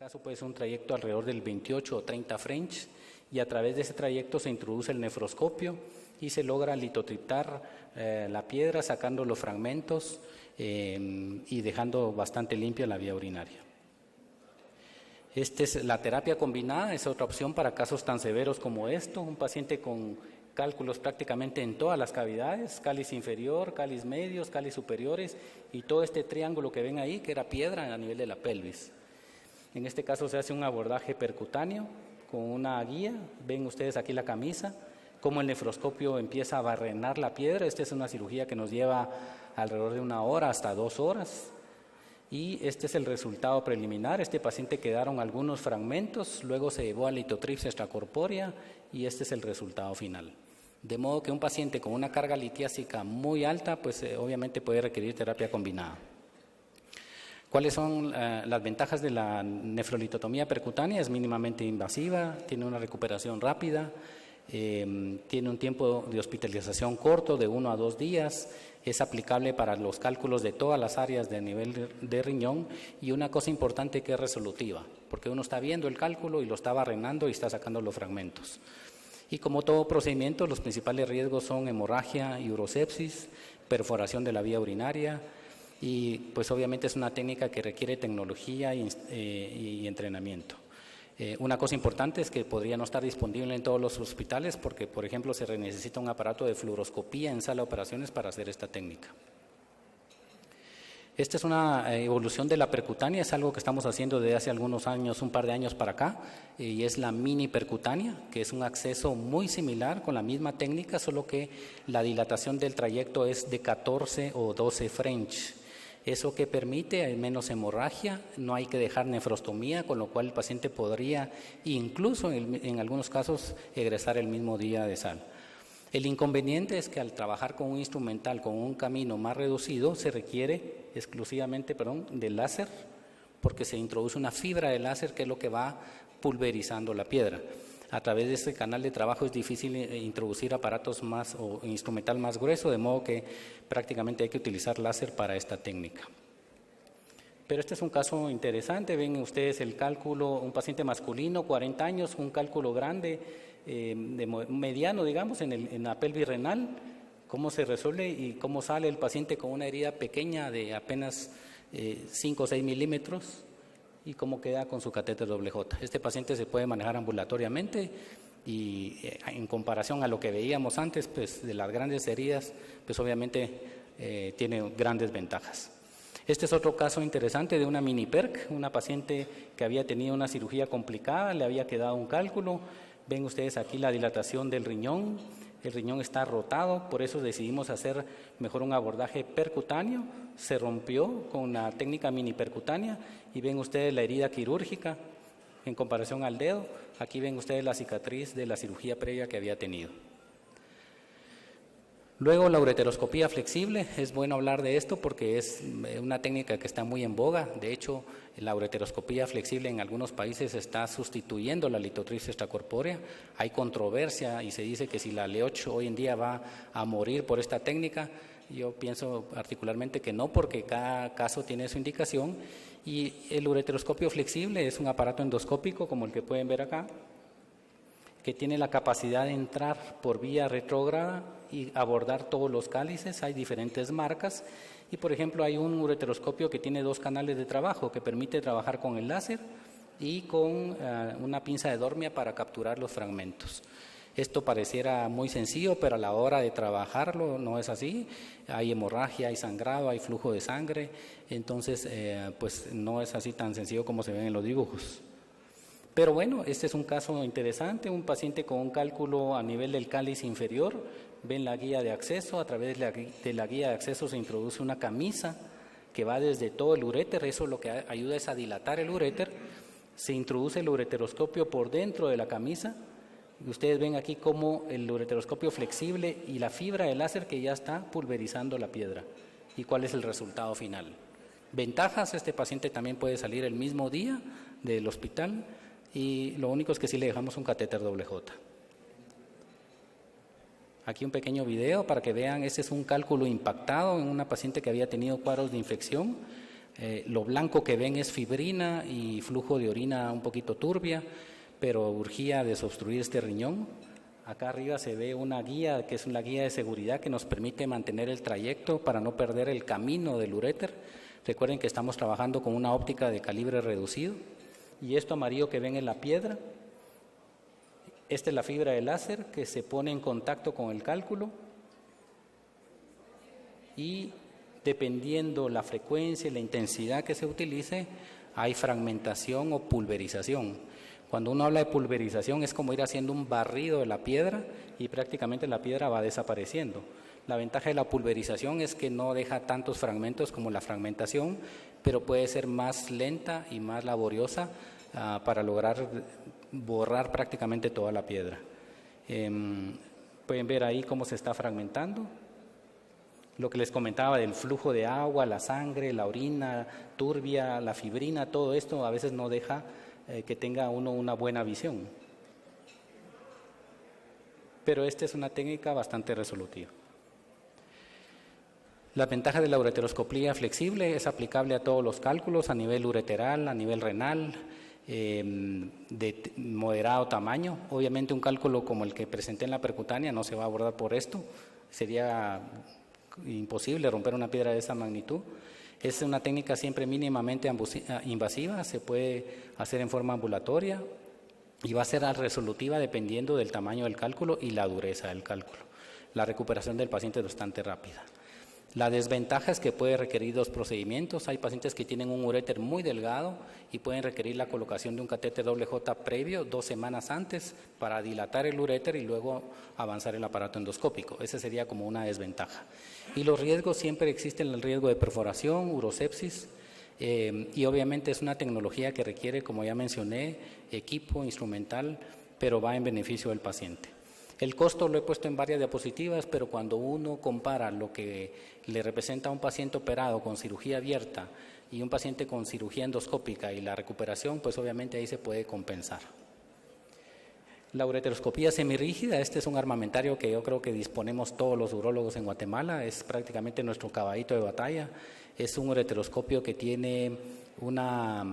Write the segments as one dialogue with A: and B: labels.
A: caso puede ser un trayecto alrededor del 28 o 30 French, y a través de ese trayecto se introduce el nefroscopio y se logra litotriptar la piedra, sacando los fragmentos y dejando bastante limpia la vía urinaria. La terapia combinada es otra opción para casos tan severos como esto, un paciente con cálculos prácticamente en todas las cavidades, cáliz inferior, cáliz medios, cáliz superiores, y todo este triángulo que ven ahí, que era piedra a nivel de la pelvis. En este caso se hace un abordaje percutáneo con una guía. Ven ustedes aquí la camisa, cómo el nefroscopio empieza a barrenar la piedra. Esta es una cirugía que nos lleva alrededor de 1 hora hasta 2 horas. Y este es el resultado preliminar. Este paciente quedaron algunos fragmentos, luego se llevó a litotripsia extracorpórea y este es el resultado final. De modo que un paciente con una carga litiásica muy alta, pues obviamente puede requerir terapia combinada. ¿Cuáles son las ventajas de la nefrolitotomía percutánea? Es mínimamente invasiva, tiene una recuperación rápida, tiene un tiempo de hospitalización corto de 1 a 2 días, es aplicable para los cálculos de todas las áreas de nivel de riñón, y una cosa importante que es resolutiva, porque uno está viendo el cálculo y lo está barrenando y está sacando los fragmentos. Y como todo procedimiento, los principales riesgos son hemorragia y urosepsis, perforación de la vía urinaria, y pues obviamente es una técnica que requiere tecnología y entrenamiento. Una cosa importante es que podría no estar disponible en todos los hospitales porque, por ejemplo, se necesita un aparato de fluoroscopía en sala de operaciones para hacer esta técnica. Esta es una evolución de la percutánea, es algo que estamos haciendo desde hace algunos años, un par de años para acá, y es la mini percutánea, que es un acceso muy similar con la misma técnica, solo que la dilatación del trayecto es de 14 o 12 French. Eso que permite menos hemorragia, no hay que dejar nefrostomía, con lo cual el paciente podría incluso en algunos casos egresar el mismo día de sal. El inconveniente es que al trabajar con un instrumental con un camino más reducido se requiere exclusivamente de láser, porque se introduce una fibra de láser que es lo que va pulverizando la piedra. A través de este canal de trabajo es difícil introducir aparatos más o instrumental más grueso, de modo que prácticamente hay que utilizar láser para esta técnica. Pero este es un caso interesante. Ven ustedes el cálculo, un paciente masculino, 40 años, un cálculo grande, mediano, digamos, en la pelvis renal, cómo se resuelve y cómo sale el paciente con una herida pequeña de apenas 5 o 6 milímetros, y cómo queda con su catéter J. Este paciente se puede manejar ambulatoriamente y en comparación a lo que veíamos antes, pues de las grandes heridas, pues obviamente tiene grandes ventajas. Este es otro caso interesante de una mini PERC, una paciente que había tenido una cirugía complicada, le había quedado un cálculo. Ven ustedes aquí la dilatación del riñón, el riñón está rotado, por eso decidimos hacer mejor un abordaje percutáneo. Se rompió con la técnica mini percutánea y ven ustedes la herida quirúrgica en comparación al dedo. Aquí ven ustedes la cicatriz de la cirugía previa que había tenido. Luego la ureteroscopía flexible, es bueno hablar de esto porque es una técnica que está muy en boga. De hecho, la ureteroscopía flexible en algunos países está sustituyendo la litotripsia extracorpórea. Hay controversia y se dice que si la LEOCH hoy en día va a morir por esta técnica. Yo pienso particularmente que no, porque cada caso tiene su indicación, y el ureteroscopio flexible es un aparato endoscópico como el que pueden ver acá, que tiene la capacidad de entrar por vía retrógrada y abordar todos los cálices. Hay diferentes marcas y, por ejemplo, hay un ureteroscopio que tiene 2 canales de trabajo que permite trabajar con el láser y con una pinza de Dormia para capturar los fragmentos. Esto pareciera muy sencillo, pero a la hora de trabajarlo no es así. Hay hemorragia, hay sangrado, hay flujo de sangre, entonces pues no es así tan sencillo como se ven en los dibujos. Pero bueno, este es un caso interesante, un paciente con un cálculo a nivel del cáliz inferior. Ven la guía de acceso, a través de la guía de acceso se introduce una camisa que va desde todo el uréter, eso lo que ayuda es a dilatar el uréter. Se introduce el ureteroscopio por dentro de la camisa, y ustedes ven aquí cómo el ureteroscopio flexible y la fibra de láser que ya está pulverizando la piedra. ¿Y cuál es el resultado final? Ventajas: este paciente también puede salir el mismo día del hospital, y lo único es que sí le dejamos un catéter J. Aquí un pequeño video para que vean. Este es un cálculo impactado en una paciente que había tenido cuadros de infección. Lo blanco que ven es fibrina y flujo de orina un poquito turbia, pero urgía desobstruir este riñón. Acá arriba se ve una guía, que es una guía de seguridad que nos permite mantener el trayecto para no perder el camino del uréter. Recuerden que estamos trabajando con una óptica de calibre reducido. Y esto amarillo que ven en la piedra, esta es la fibra de láser que se pone en contacto con el cálculo y dependiendo la frecuencia y la intensidad que se utilice, hay fragmentación o pulverización. Cuando uno habla de pulverización es como ir haciendo un barrido de la piedra y prácticamente la piedra va desapareciendo. La ventaja de la pulverización es que no deja tantos fragmentos como la fragmentación, pero puede ser más lenta y más laboriosa para lograr borrar prácticamente toda la piedra. Pueden ver ahí cómo se está fragmentando. Lo que les comentaba del flujo de agua, la sangre, la orina turbia, la fibrina, todo esto a veces no deja que tenga uno una buena visión. Pero esta es una técnica bastante resolutiva. La ventaja de la ureteroscopía flexible es aplicable a todos los cálculos, a nivel ureteral, a nivel renal, de moderado tamaño. Obviamente un cálculo como el que presenté en la percutánea no se va a abordar por esto, sería imposible romper una piedra de esa magnitud. Es una técnica siempre mínimamente invasiva, se puede hacer en forma ambulatoria y va a ser resolutiva dependiendo del tamaño del cálculo y la dureza del cálculo. La recuperación del paciente es bastante rápida. La desventaja es que puede requerir dos procedimientos. Hay pacientes que tienen un uréter muy delgado y pueden requerir la colocación de un catéter WJ previo 2 semanas antes para dilatar el uréter y luego avanzar el aparato endoscópico. Esa sería como una desventaja. Y los riesgos siempre existen, el riesgo de perforación, urosepsis, y obviamente es una tecnología que requiere, como ya mencioné, equipo instrumental, pero va en beneficio del paciente. El costo lo he puesto en varias diapositivas, pero cuando uno compara lo que le representa a un paciente operado con cirugía abierta y un paciente con cirugía endoscópica y la recuperación, pues obviamente ahí se puede compensar. La ureteroscopía semirrígida, este es un armamentario que yo creo que disponemos todos los urólogos en Guatemala, es prácticamente nuestro caballito de batalla. Es un ureteroscopio que tiene una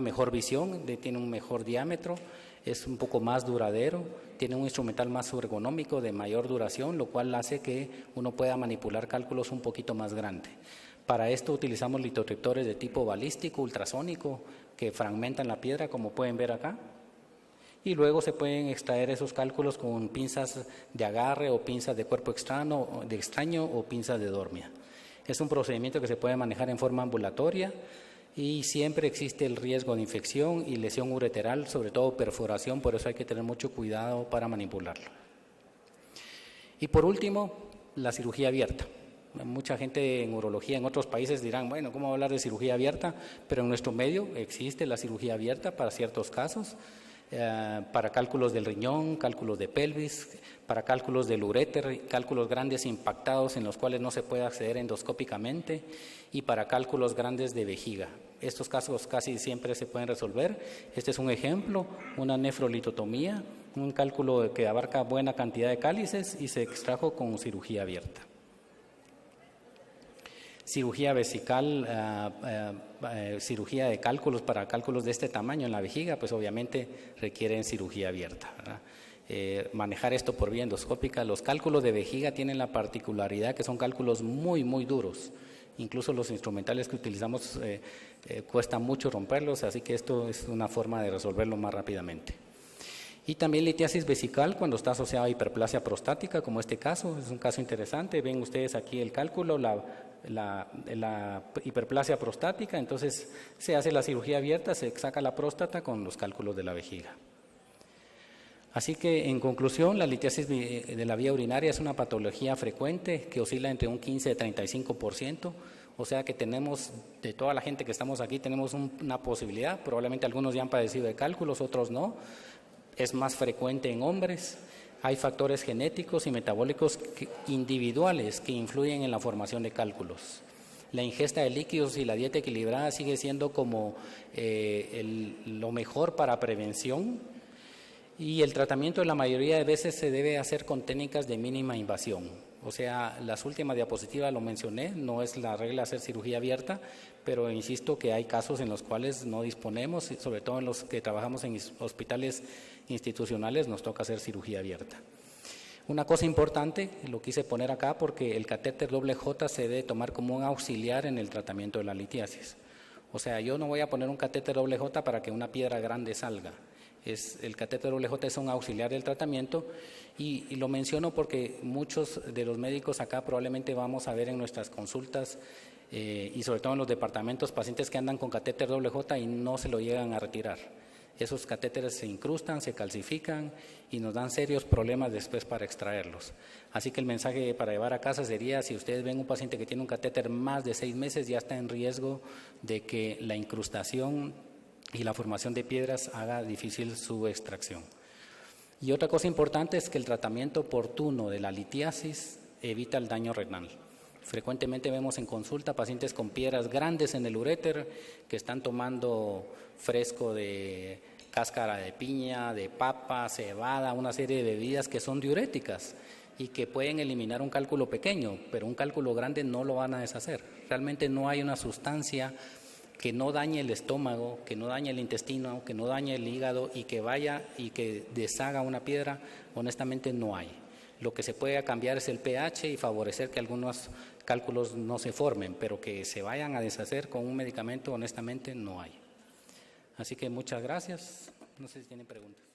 A: mejor visión, tiene un mejor diámetro, es un poco más duradero, tiene un instrumental más ergonómico de mayor duración, lo cual hace que uno pueda manipular cálculos un poquito más grandes. Para esto utilizamos litotriptores de tipo balístico, ultrasónico, que fragmentan la piedra, como pueden ver acá. Y luego se pueden extraer esos cálculos con pinzas de agarre o pinzas de cuerpo extraño o pinzas de dormia. Es un procedimiento que se puede manejar en forma ambulatoria y siempre existe el riesgo de infección y lesión ureteral, sobre todo perforación, por eso hay que tener mucho cuidado para manipularlo. Y por último, la cirugía abierta. Mucha gente en urología en otros países dirán, bueno, ¿cómo hablar de cirugía abierta? Pero en nuestro medio existe la cirugía abierta para ciertos casos. Para cálculos del riñón, cálculos de pelvis, para cálculos del uréter, cálculos grandes impactados en los cuales no se puede acceder endoscópicamente y para cálculos grandes de vejiga. Estos casos casi siempre se pueden resolver. Este es un ejemplo, una nefrolitotomía, un cálculo que abarca buena cantidad de cálices y se extrajo con cirugía abierta. Cirugía vesical, cirugía de cálculos para cálculos de este tamaño en la vejiga, pues obviamente requieren cirugía abierta, ¿verdad? Manejar esto por vía endoscópica. Los cálculos de vejiga tienen la particularidad que son cálculos muy, muy duros. Incluso los instrumentales que utilizamos cuesta mucho romperlos, así que esto es una forma de resolverlo más rápidamente. Y también litiasis vesical cuando está asociada a hiperplasia prostática, como este caso, es un caso interesante. Ven ustedes aquí el cálculo, la hiperplasia prostática, entonces se hace la cirugía abierta, se saca la próstata con los cálculos de la vejiga. Así que, en conclusión, la litiasis de la vía urinaria es una patología frecuente que oscila entre un 15 y 35%, o sea que tenemos, de toda la gente que estamos aquí, tenemos una posibilidad, probablemente algunos ya han padecido de cálculos, otros no. Es más frecuente en hombres. Hay factores genéticos y metabólicos individuales que influyen en la formación de cálculos. La ingesta de líquidos y la dieta equilibrada sigue siendo como lo mejor para prevención y el tratamiento la mayoría de veces se debe hacer con técnicas de mínima invasión. O sea, las últimas diapositivas lo mencioné, no es la regla hacer cirugía abierta, pero insisto que hay casos en los cuales no disponemos, sobre todo en los que trabajamos en hospitales institucionales, nos toca hacer cirugía abierta. Una cosa importante, lo quise poner acá porque el catéter doble J se debe tomar como un auxiliar en el tratamiento de la litiasis. O sea, yo no voy a poner un catéter doble J para que una piedra grande salga. El catéter doble J es un auxiliar del tratamiento y lo menciono porque muchos de los médicos acá probablemente vamos a ver en nuestras consultas y sobre todo en los departamentos pacientes que andan con catéter doble J y no se lo llegan a retirar. Esos catéteres se incrustan, se calcifican y nos dan serios problemas después para extraerlos. Así que el mensaje para llevar a casa sería, si ustedes ven un paciente que tiene un catéter más de 6 meses, ya está en riesgo de que la incrustación y la formación de piedras haga difícil su extracción. Y otra cosa importante es que el tratamiento oportuno de la litiasis evita el daño renal. Frecuentemente vemos en consulta pacientes con piedras grandes en el uréter que están tomando fresco de cáscara de piña, de papa, cebada, una serie de bebidas que son diuréticas y que pueden eliminar un cálculo pequeño, pero un cálculo grande no lo van a deshacer. Realmente no hay una sustancia que no dañe el estómago, que no dañe el intestino, que no dañe el hígado y que vaya y que deshaga una piedra, honestamente no hay. Lo que se puede cambiar es el pH y favorecer que algunos cálculos no se formen, pero que se vayan a deshacer con un medicamento, honestamente no hay. Así que muchas gracias. No sé si tienen preguntas.